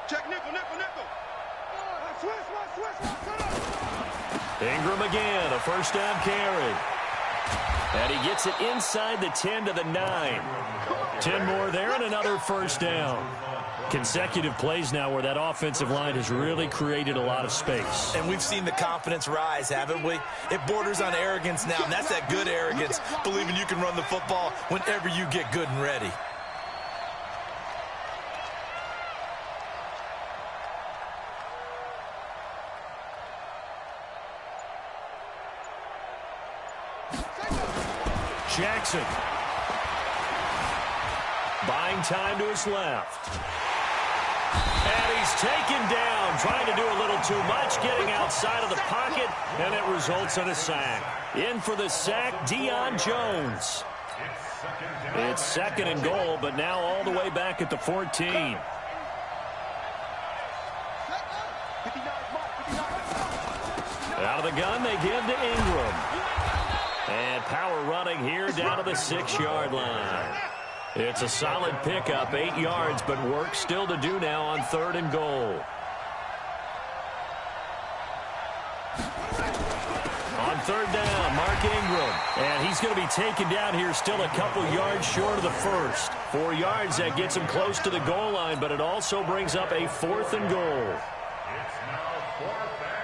Check nickel, nickel, nickel. Ingram again, a first down carry. And he gets it inside the 10 to the 9. 10 more there and another first down. Consecutive plays now where that offensive line has really created a lot of space. And we've seen the confidence rise, haven't we? It borders on arrogance now, and that's that good arrogance, believing you can run the football whenever you get good and ready. Jackson. Buying time to his left. And he's taken down, trying to do a little too much, getting outside of the pocket, and it results in a sack. In for the sack, Deion Jones. It's second and goal, but now all the way back at the 14. Out of the gun, they give to Ingram. And power running here down to the 6-yard line. It's a solid pickup, 8 yards, but work still to do now on 3rd and goal. On 3rd down, Mark Ingram. And he's going to be taken down here still a couple yards short of the first. 4 yards, that gets him close to the goal line, but it also brings up a 4th and goal.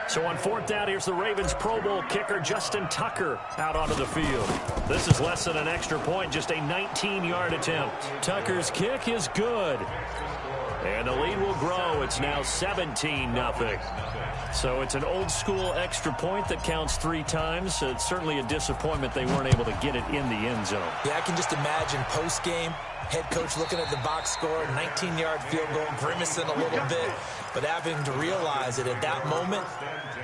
So on 4th down, here's the Ravens Pro Bowl kicker Justin Tucker out onto the field. This is less than an extra point, just a 19-yard attempt. Tucker's kick is good. And the lead will grow. It's now 17-0. So it's an old-school extra point that counts 3 times. So it's certainly a disappointment they weren't able to get it in the end zone. Yeah, I can just imagine post-game, head coach looking at the box score, 19-yard field goal, grimacing a little bit, but having to realize that at that moment,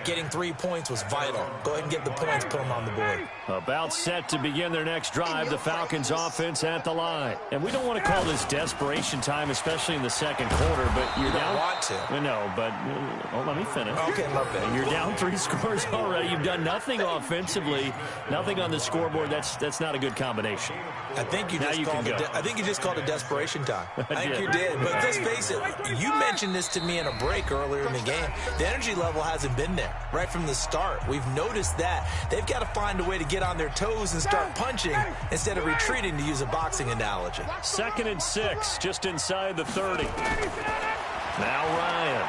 getting 3 points was vital. Go ahead and get the points, put them on the board. About set to begin their next drive, the Falcons offense at the line. And we don't want to call this desperation time, especially in the second quarter, but you're down. Want to. No, but let me finish. Okay, love that. You're down 3 scores already. You've done nothing offensively, nothing on the scoreboard. That's not a good combination. I think you just called it desperation time. I think you did. But let's face it, you mentioned this to me in a break earlier in the game. The energy level hasn't been there right from the start. We've noticed that. They've got to find a way to get on their toes and start punching instead of retreating, to use a boxing analogy. 2nd and 6, just inside the 30. Now Ryan.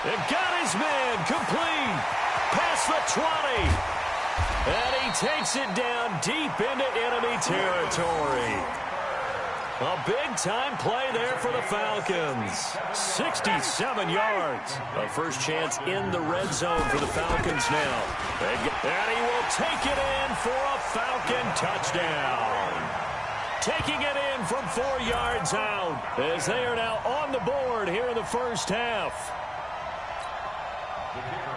They've got his man complete. Past the 20. And he takes it down deep into enemy territory. A big-time play there for the Falcons. 67 yards. A first chance in the red zone for the Falcons now. And he will take it in for a Falcon touchdown. Taking it in from 4 yards out as they are now on the board here in the first half.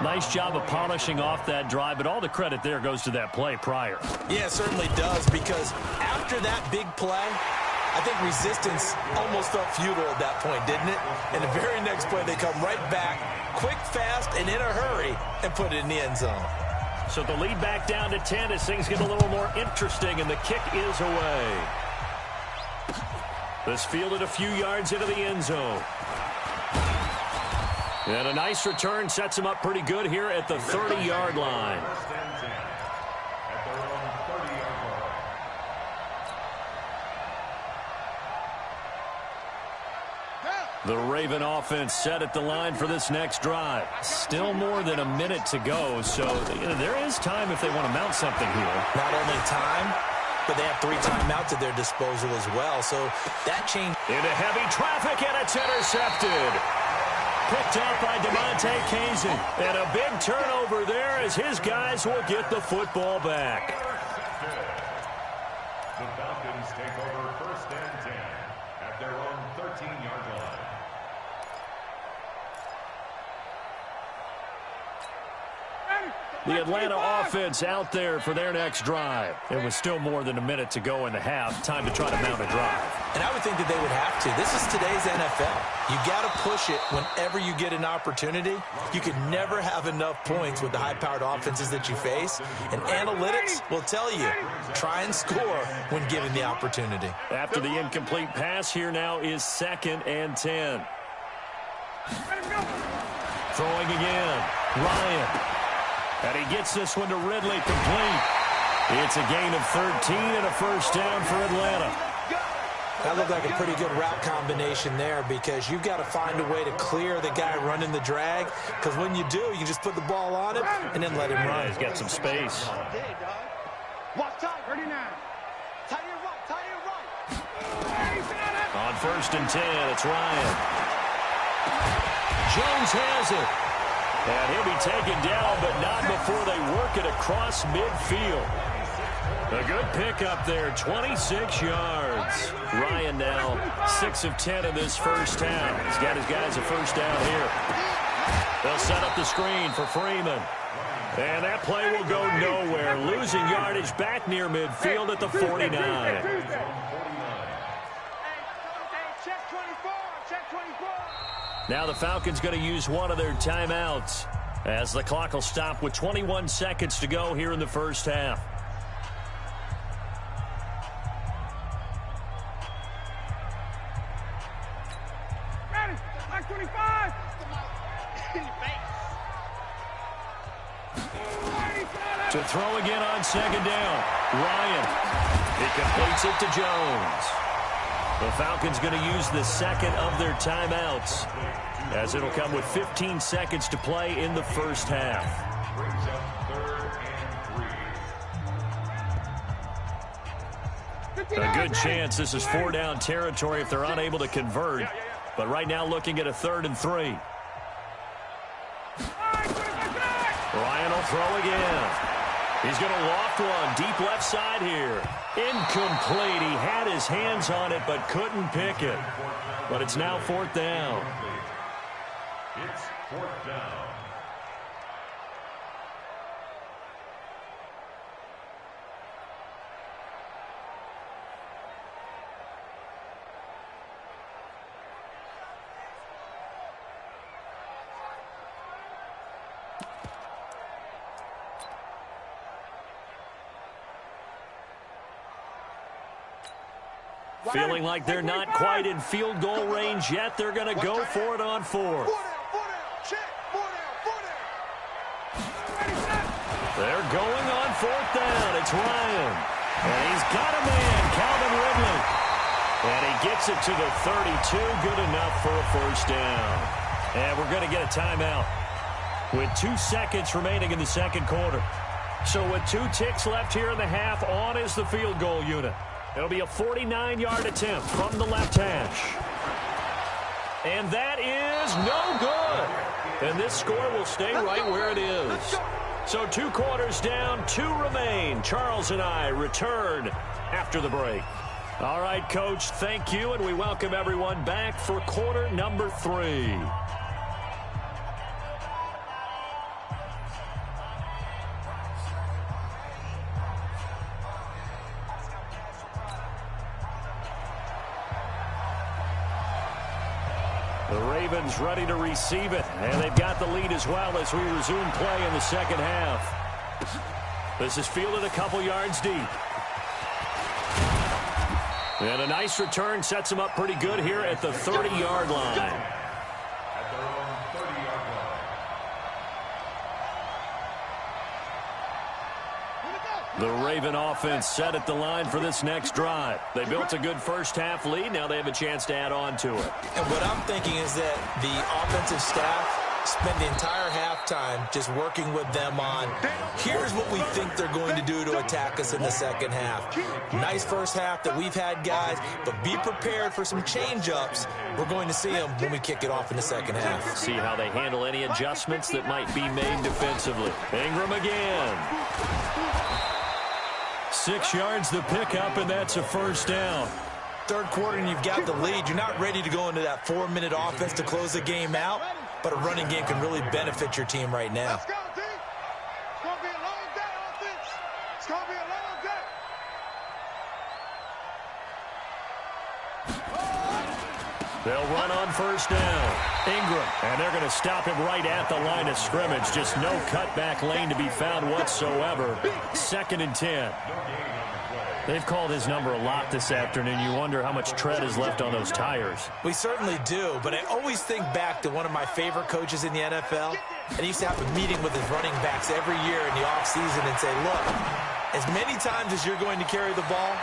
Nice job of polishing off that drive, but all the credit there goes to that play prior. Yeah, it certainly does, because after that big play, I think resistance almost felt futile at that point, didn't it? And the very next play, they come right back, quick, fast, and in a hurry, and put it in the end zone. So the lead back down to 10 as things get a little more interesting, and the kick is away. This fielded a few yards into the end zone. And a nice return sets him up pretty good here at the 30-yard line. The Raven offense set at the line for this next drive. Still more than a minute to go, so there is time if they want to mount something here. Not only time, but they have 3 timeouts at their disposal as well, so that change. Into heavy traffic, and it's intercepted. Picked out by DeMonte Kazin. And a big turnover there as his guys will get the football back. The Falcons take over 1st and 10 at their own 13-yard line. The Atlanta offense out there for their next drive. It was still more than a minute to go in the half. Time to try to mount a drive. And I would think that they would have to. This is today's NFL. You got to push it whenever you get an opportunity. You can never have enough points with the high-powered offenses that you face. And analytics will tell you, try and score when given the opportunity. After the incomplete pass, here now is 2nd and 10. Throwing again. Ryan. And he gets this one to Ridley, complete. It's a gain of 13 and a first down for Atlanta. That looked like a pretty good route combination there because you've got to find a way to clear the guy running the drag, because when you do, you just put the ball on him and then let him run. He's got some space. On 1st and 10, it's Ryan. Jones has it. And he'll be taken down, but not before they work it across midfield. A good pickup there, 26 yards. Ryan now 6 of 10 in this first half. He's got his guys a first down here. They'll set up the screen for Freeman. And that play will go nowhere. Losing yardage back near midfield at the 49. Now the Falcons going to use one of their timeouts as the clock will stop with 21 seconds to go here in the first half. To throw again on 2nd down. Ryan. He completes it to Jones. The Falcons going to use the 2nd of their timeouts, as it'll come with 15 seconds to play in the first half. A good chance this is 4-down territory if they're unable to convert. But right now looking at a 3rd and 3. Ryan will throw again. He's going to loft one deep left side here. Incomplete. He had his hands on it but couldn't pick it. But it's now 4th down. It's 4th down. Feeling like they're not quite in field goal range yet. They're going to go for it on 4th. They're going on 4th down. It's Ryan. And he's got a man, Calvin Ridley. And he gets it to the 32. Good enough for a first down. And we're going to get a timeout with 2 seconds remaining in the second quarter. So with 2 ticks left here in the half, on is the field goal unit. It'll be a 49-yard attempt from the left hash. And that is no good. And this score will stay right where it is. So 2 quarters down, 2 remain. Charles and I return after the break. All right, Coach, thank you, and we welcome everyone back for quarter number 3. The Ravens ready to receive it, and they've got the lead as well as we resume play in the second half. This is fielded a couple yards deep. And a nice return sets them up pretty good here at the 30-yard line. At their own 30-yard line. The Raven offense set at the line for this next drive. They built a good first half lead. Now they have a chance to add on to it. And what I'm thinking is that the offensive staff spent the entire halftime just working with them on, here's what we think they're going to do to attack us in the second half. Nice first half that we've had, guys, but be prepared for some change-ups. We're going to see them when we kick it off in the second half. See how they handle any adjustments that might be made defensively. Ingram again. 6 yards the pickup, and that's a first down. Third quarter, and you've got the lead. You're not ready to go into that 4-minute offense to close the game out, but a running game can really benefit your team right now. Let's go, team. It's going to be a long day, offense. It's going to be a long day. They'll run on first down. Ingram, and they're going to stop him right at the line of scrimmage. Just no cutback lane to be found whatsoever. 2nd and 10. They've called his number a lot this afternoon. You wonder how much tread is left on those tires. We certainly do, but I always think back to one of my favorite coaches in the NFL, and he used to have a meeting with his running backs every year in the offseason and say, look, as many times as you're going to carry the ball,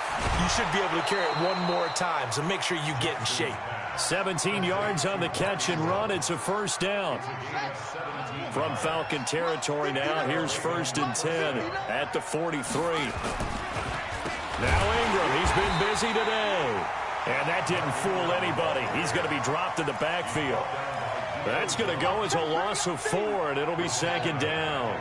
you should be able to carry it one more time, so make sure you get in shape. 17 yards on the catch and run. It's a first down. From Falcon territory now, here's 1st and 10 at the 43. Now Ingram, he's been busy today. And that didn't fool anybody. He's going to be dropped in the backfield. That's going to go as a loss of 4, and it'll be 2nd down.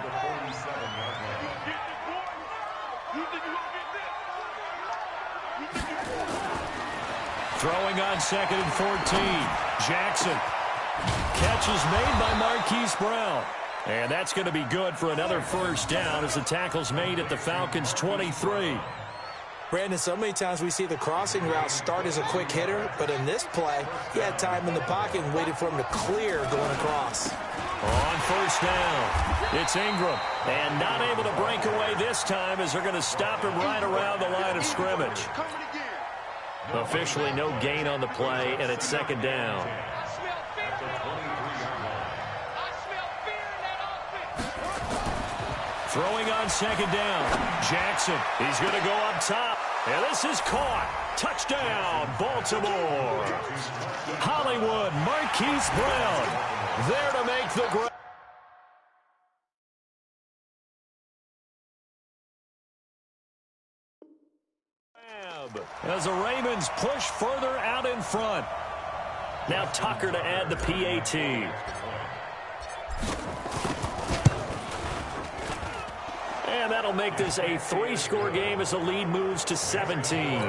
Throwing on 2nd and 14. Jackson. Catch is made by Marquise Brown. And that's going to be good for another first down as the tackle's made at the Falcons' 23. Brandon, so many times we see the crossing route start as a quick hitter, but in this play, he had time in the pocket and waited for him to clear going across. On first down, it's Ingram. And not able to break away this time as they're going to stop him right around the line of scrimmage. Officially no gain on the play, and it's 2nd down. Throwing on 2nd down. Jackson, he's going to go up top. And this is caught. Touchdown, Baltimore. Hollywood, Marquise Brown, there to make the grab. As the Ravens push further out in front. Now Tucker to add the PAT. And that'll make this a 3-score game as the lead moves to 17.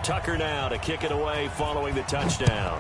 Tucker now to kick it away following the touchdown.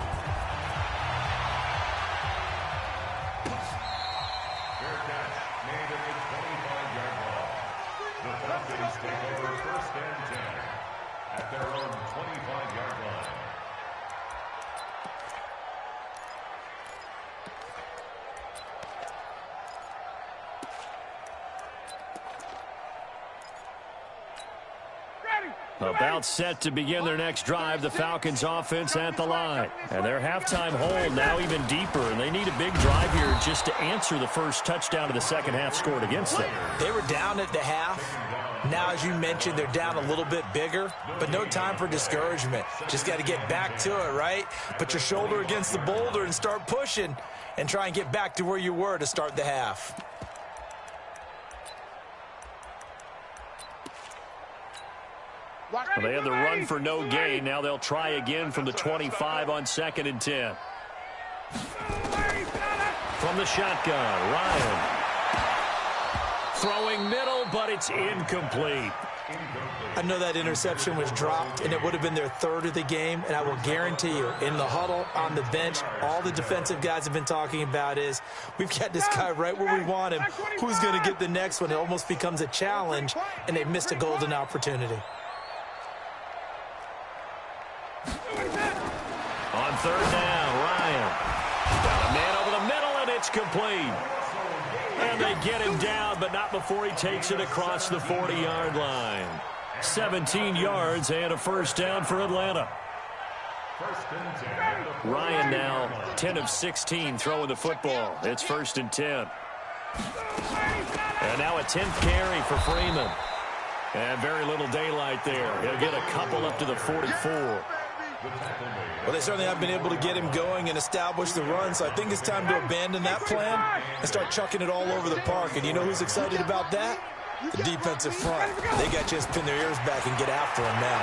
About set to begin their next drive, the Falcons offense at the line. And their halftime hold now even deeper, and they need a big drive here just to answer the first touchdown of the second half scored against them. They were down at the half. Now, as you mentioned, they're down a little bit bigger, but no time for discouragement. Just got to get back to it, right? Put your shoulder against the boulder and start pushing and try and get back to where you were to start the half. Well, they had the run for no gain. Now they'll try again from the 25 on 2nd and 10. From the shotgun, Ryan. Throwing middle, but it's incomplete. I know that interception was dropped, and it would have been their 3rd of the game, and I will guarantee you, in the huddle, on the bench, all the defensive guys have been talking about is, we've got this guy right where we want him. Who's going to get the next one? It almost becomes a challenge, and they missed a golden opportunity. On 3rd down, Ryan. Got a man over the middle, and it's complete. And they get him down, but not before he takes it across the 40-yard line. 17 yards and a first down for Atlanta. Ryan now 10 of 16 throwing the football. It's 1st and 10. And now a 10th carry for Freeman. And very little daylight there. He'll get a couple up to the 44. Well, they certainly have been able to get him going and establish the run, so I think it's time to abandon that plan and start chucking it all over the park. And you know who's excited about that? The defensive front. They got to just pin their ears back and get after him now.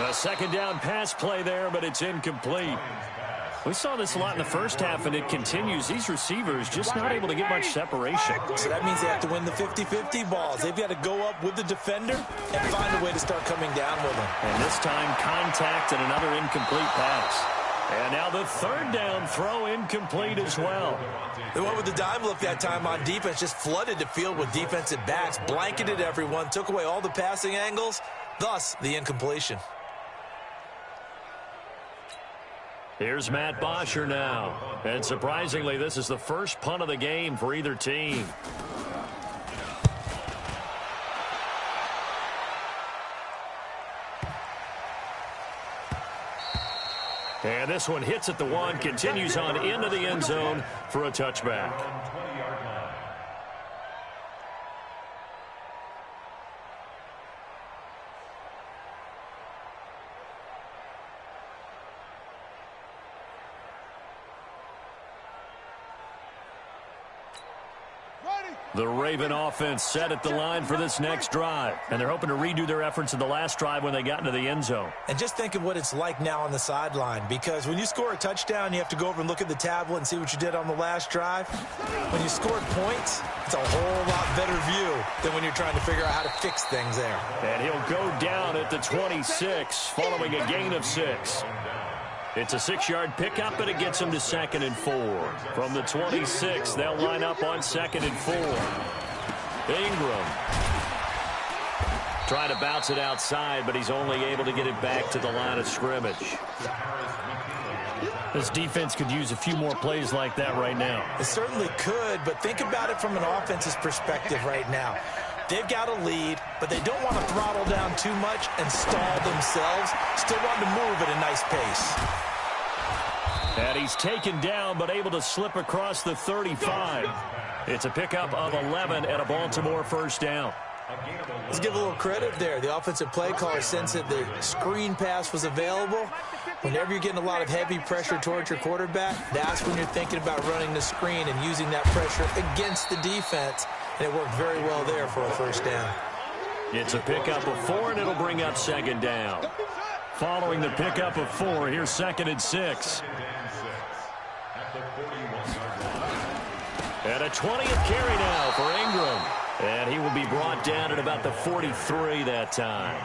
A 2nd down pass play there, but it's incomplete. We saw this a lot in the first half, and it continues. These receivers just not able to get much separation. So that means they have to win the 50-50 balls. They've got to go up with the defender and find a way to start coming down with them. And this time, contact and another incomplete pass. And now the third down throw incomplete as well. They went with the dime look that time on defense, just flooded the field with defensive backs, blanketed everyone, took away all the passing angles, thus the incompletion. Here's Matt Bosher now. And surprisingly, this is the first punt of the game for either team. And this one hits at the 1, continues on into the end zone for a touchback. The Raven offense set at the line for this next drive. And they're hoping to redo their efforts in the last drive when they got into the end zone. And just think of what it's like now on the sideline, because when you score a touchdown, you have to go over and look at the tablet and see what you did on the last drive. When you scored points, it's a whole lot better view than when you're trying to figure out how to fix things there. And he'll go down at the 26 following a gain of 6. It's a 6-yard pickup, and it gets him to 2nd and 4. From the 26, they'll line up on 2nd and 4. Ingram trying to bounce it outside, but he's only able to get it back to the line of scrimmage. This defense could use a few more plays like that right now. It certainly could, but think about it from an offense's perspective right now. They've got a lead, but they don't want to throttle down too much and stall themselves. Still want to move at a nice pace. And he's taken down, but able to slip across the 35. It's a pickup of 11 and a Baltimore first down. Let's give a little credit there. The offensive play caller sensed that the screen pass was available. Whenever you're getting a lot of heavy pressure towards your quarterback, that's when you're thinking about running the screen and using that pressure against the defense. And it worked very well there for a first down. It's a pickup of 4, and it'll bring up 2nd down. Following the pickup of 4, here's 2nd and 6. And a 20th carry now for Ingram. And he will be brought down at about the 43 that time.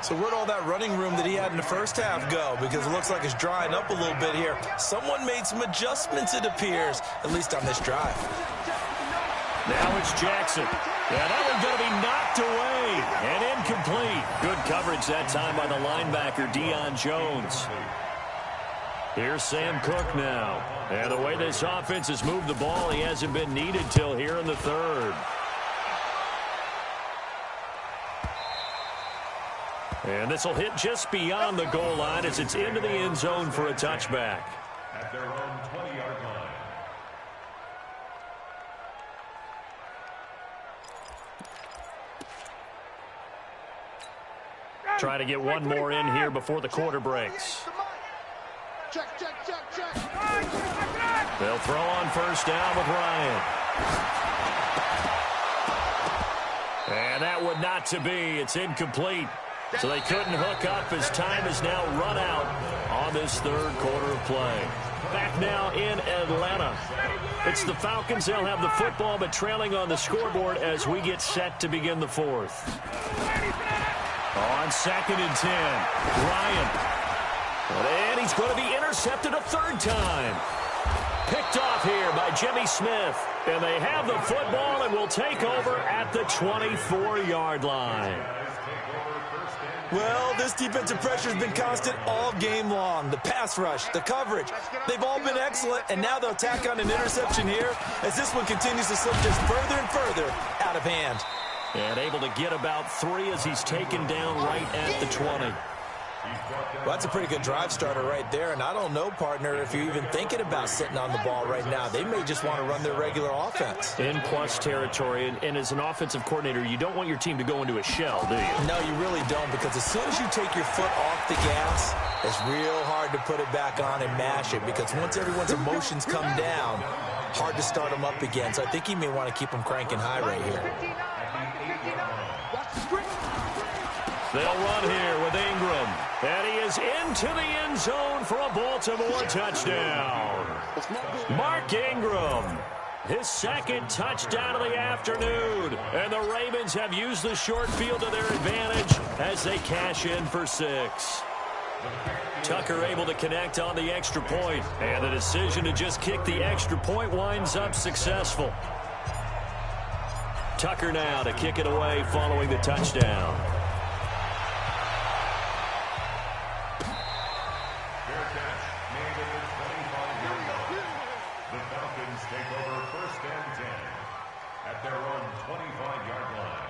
So where'd all that running room that he had in the first half go? Because it looks like it's drying up a little bit here. Someone made some adjustments, it appears, at least on this drive. Now it's Jackson. Yeah, that one's going to be knocked away and incomplete. Good coverage that time by the linebacker, Deion Jones. Here's Sam Cook now. And the way this offense has moved the ball, he hasn't been needed till here in the 3rd. And this will hit just beyond the goal line as it's into the end zone for a touchback. At their own 20-yard line. Try to get one more in here before the quarter breaks. Check. They'll throw on first down with Ryan. And that would not to be. It's incomplete. So they couldn't hook up as time is now run out on this 3rd quarter of play. Back now in Atlanta. It's the Falcons. They'll have the football, but trailing on the scoreboard as we get set to begin the 4th. On 2nd and 10, Ryan. And he's going to be intercepted a 3rd time. Picked off here by Jimmy Smith. And they have the football and will take over at the 24-yard line. Well, this defensive pressure has been constant all game long. The pass rush, the coverage, they've all been excellent, and now they'll tack on an interception here as this one continues to slip just further and further out of hand. And able to get about 3 as he's taken down right at the 20. Well, that's a pretty good drive starter right there, and I don't know, partner, if you're even thinking about sitting on the ball right now. They may just want to run their regular offense. In plus territory, and as an offensive coordinator, you don't want your team to go into a shell, do you? No, you really don't, because as soon as you take your foot off the gas, it's real hard to put it back on and mash it, because once everyone's emotions come down, hard to start them up again. So I think he may want to keep them cranking high right here. They'll run here with Ingram. And he is into the end zone for a Baltimore touchdown. Mark Ingram, his 2nd touchdown of the afternoon. And the Ravens have used the short field to their advantage as they cash in for 6. Tucker able to connect on the extra point, and the decision to just kick the extra point winds up successful. Tucker now to kick it away following the touchdown. Fair catch made at the 25-yard line. The Falcons take over 1st and 10 at their own 25-yard line.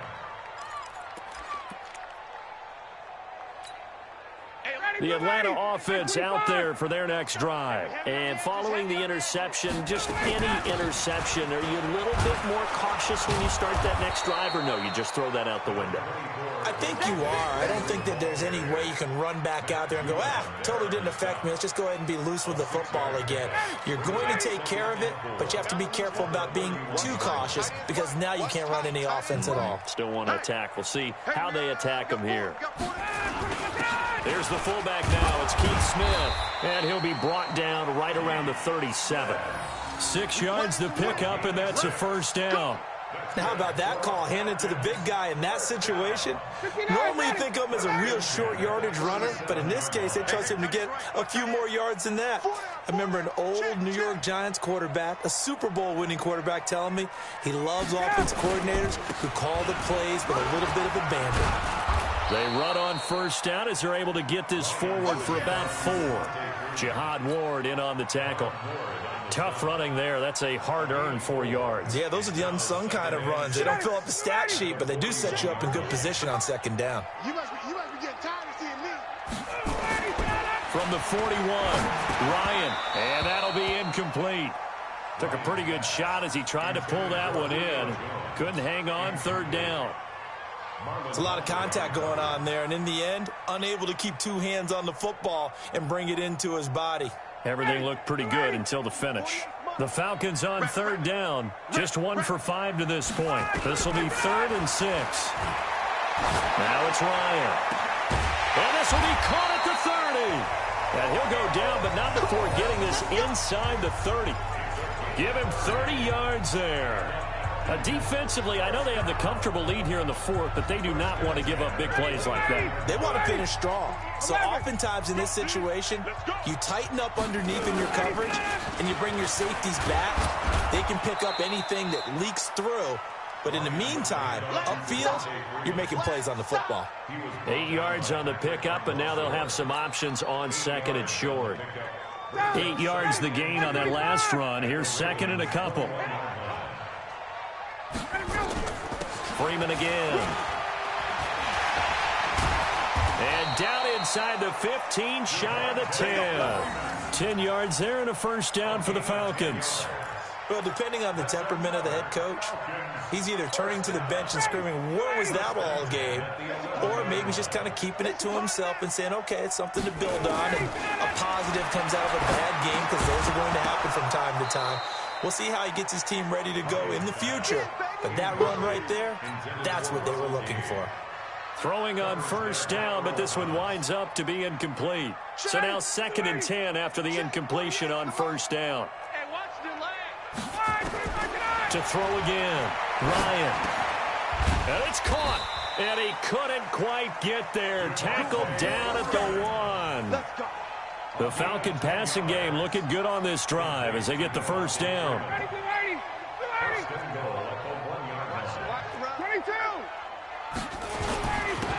The Atlanta offense out there for their next drive. And following the interception, just any interception, are you a little bit more cautious when you start that next drive, or no, you just throw that out the window? I think you are. I don't think that there's any way you can run back out there and go, totally didn't affect me. Let's just go ahead and be loose with the football again. You're going to take care of it, but you have to be careful about being too cautious because now you can't run any offense at all. Still want to attack. We'll see how they attack them here. There's the fullback now. It's Keith Smith, and he'll be brought down right around the 37. 6 yards to pick up, and that's a first down. Now, how about that call handed to the big guy in that situation? Normally you think of him as a real short yardage runner, but in this case, they trust him to get a few more yards than that. I remember an old New York Giants quarterback, a Super Bowl winning quarterback, telling me he loves offense coordinators who call the plays with a little bit of abandon. They run on first down as they're able to get this forward for about 4. Jihad Ward in on the tackle. Tough running there. That's a hard-earned 4 yards. Yeah, those are the unsung kind of runs. They don't fill up the stat sheet, but they do set you up in good position on second down. You must be getting tired of seeing me. From the 41, Ryan, and that'll be incomplete. Took a pretty good shot as he tried to pull that one in. Couldn't hang on 3rd down. It's a lot of contact going on there, and in the end, unable to keep 2 hands on the football and bring it into his body. Everything looked pretty good until the finish. The Falcons on 3rd down. Just 1 for 5 to this point. This will be 3rd and 6. Now it's Ryan. And this will be caught at the 30. And he'll go down, but not before getting this inside the 30. Give him 30 yards there. Defensively, I know they have the comfortable lead here in the 4th, but they do not want to give up big plays like that. They want to finish strong. So oftentimes in this situation, you tighten up underneath in your coverage, and you bring your safeties back. They can pick up anything that leaks through. But in the meantime, upfield, you're making plays on the football. 8 yards on the pickup, and now they'll have some options on 2nd and short. 8 yards the gain on that last run. Here's 2nd and a couple. Freeman again. And down inside the 15, shy of the 10. 10 yards there and a first down for the Falcons. Well, depending on the temperament of the head coach, he's either turning to the bench and screaming, "Where was that all game?" Or maybe he's just kind of keeping it to himself and saying, okay, it's something to build on, and a positive comes out of a bad game because those are going to happen from time to time. We'll see how he gets his team ready to go in the future. But that run right there, that's what they were looking for. Throwing on first down, but this one winds up to be incomplete. So now 2nd and 10 after the incompletion on first down. To throw again, Ryan. And it's caught. And he couldn't quite get there. Tackled down at the 1. The Falcon passing game looking good on this drive as they get the first down.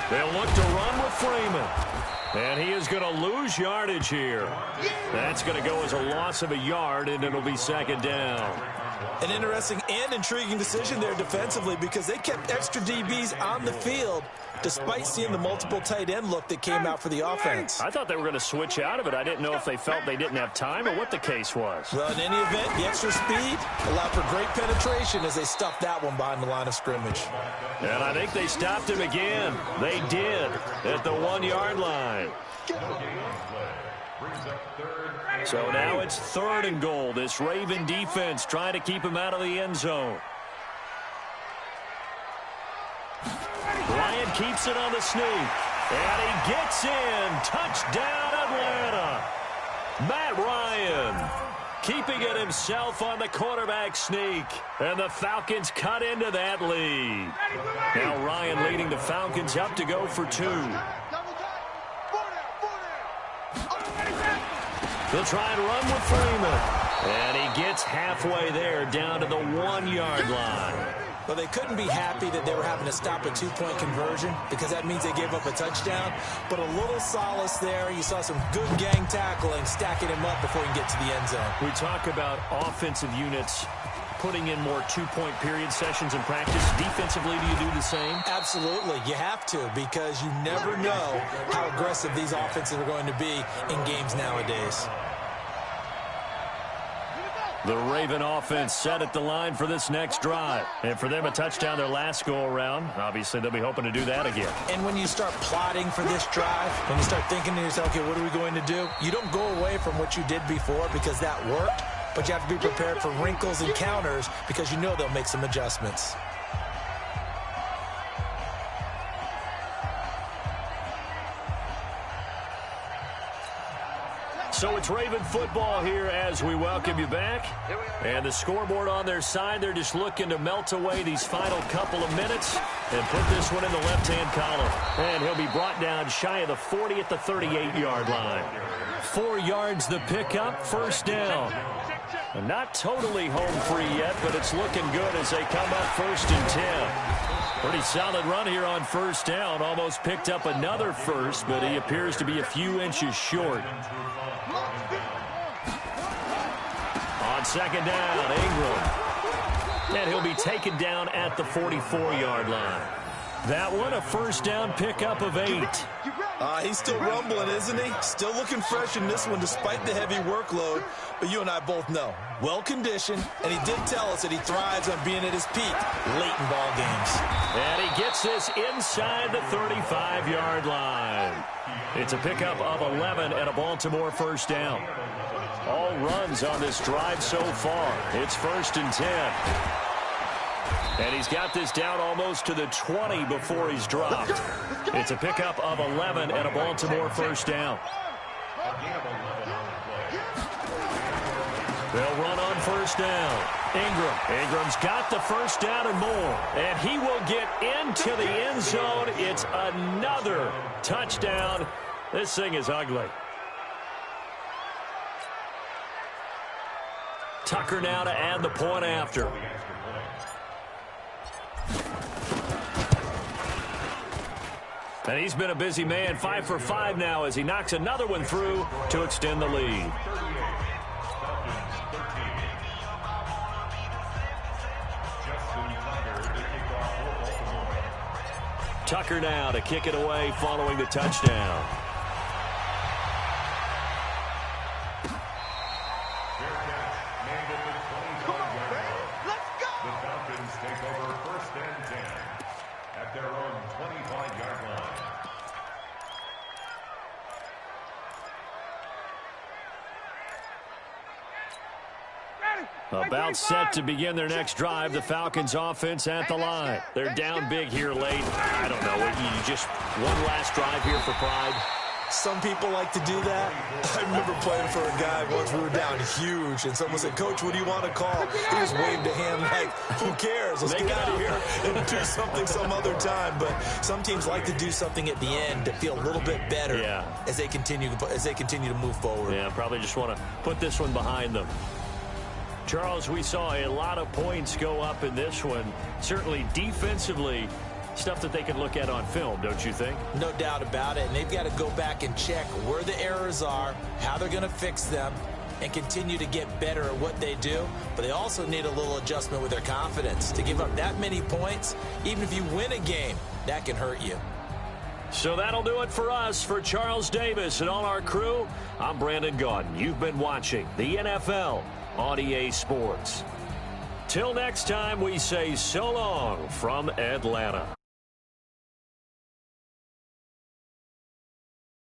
They'll look to run with Freeman. And he is going to lose yardage here. That's going to go as a loss of a yard, and it'll be 2nd down. An interesting and intriguing decision there defensively because they kept extra DBs on the field despite seeing the multiple tight end look that came out for the offense. I thought they were going to switch out of it. I didn't know if they felt they didn't have time or what the case was. Well, in any event, the extra speed allowed for great penetration as they stuffed that one behind the line of scrimmage. And I think they stopped him again. They did at the 1-yard line. So now it's 3rd and goal. This Raven defense trying to keep him out of the end zone. Ryan keeps it on the sneak. And he gets in. Touchdown, Atlanta. Matt Ryan keeping it himself on the quarterback sneak. And the Falcons cut into that lead. Now Ryan leading the Falcons up to go for 2. They'll try and run with Freeman. And he gets halfway there, down to the 1-yard line. Well, they couldn't be happy that they were having to stop a 2-point conversion because that means they gave up a touchdown. But a little solace there. You saw some good gang tackling, stacking him up before he can get to the end zone. We talk about offensive units putting in more 2-point period sessions in practice. Defensively, do you do the same? Absolutely. You have to, because you never know how aggressive these offenses are going to be in games nowadays. The Raven offense set at the line for this next drive. And for them, a touchdown their last go-around. Obviously, they'll be hoping to do that again. And when you start plotting for this drive, when you start thinking to yourself, okay, what are we going to do? You don't go away from what you did before because that worked, but you have to be prepared for wrinkles and counters because you know they'll make some adjustments. So it's Raven football here as we welcome you back. And the scoreboard on their side, they're just looking to melt away these final couple of minutes and put this one in the left-hand column. And he'll be brought down shy of the 40 at the 38-yard line. 4 yards the pickup, first down. And not totally home free yet, but it's looking good as they come up 1st and 10. Pretty solid run here on first down. Almost picked up another first, but he appears to be a few inches short. On second down, Ingram. And he'll be taken down at the 44-yard line. That one, a first down pickup of 8. He's still rumbling, isn't he? Still looking fresh in this one despite the heavy workload. But you and I both know, well-conditioned, and he did tell us that he thrives on being at his peak late in ball games. And he gets this inside the 35-yard line. It's a pickup of 11 and a Baltimore first down. All runs on this drive so far. It's 1st and 10. And he's got this down almost to the 20 before he's dropped. It's a pickup of 11 and a Baltimore first down. They'll run on first down. Ingram's got the first down and more. And he will get into the end zone. It's another touchdown. This thing is ugly. Tucker now to add the point after. And he's been a busy man, 5 for 5 now as he knocks another one through to extend the lead. Tucker now to kick it away following the touchdown. About set to begin their next drive, the Falcons offense at the line. They're down big here late. I don't know, you just one last drive here for pride. Some people like to do that. I remember playing for a guy once. We were down huge, and someone said, "Coach, what do you want to call?" He just waved a hand like, "Who cares? Let's get out of here and do something some other time." But some teams like to do something at the end to feel a little bit better as they continue to move forward. Yeah, probably just want to put this one behind them. Charles, we saw a lot of points go up in this one. Certainly defensively, stuff that they can look at on film, don't you think? No doubt about it. And they've got to go back and check where the errors are, how they're going to fix them, and continue to get better at what they do. But they also need a little adjustment with their confidence. To give up that many points, even if you win a game, that can hurt you. So that'll do it for us. For Charles Davis and all our crew, I'm Brandon Gaudin. You've been watching the NFL on EA Sports. Till next time, we say so long from Atlanta.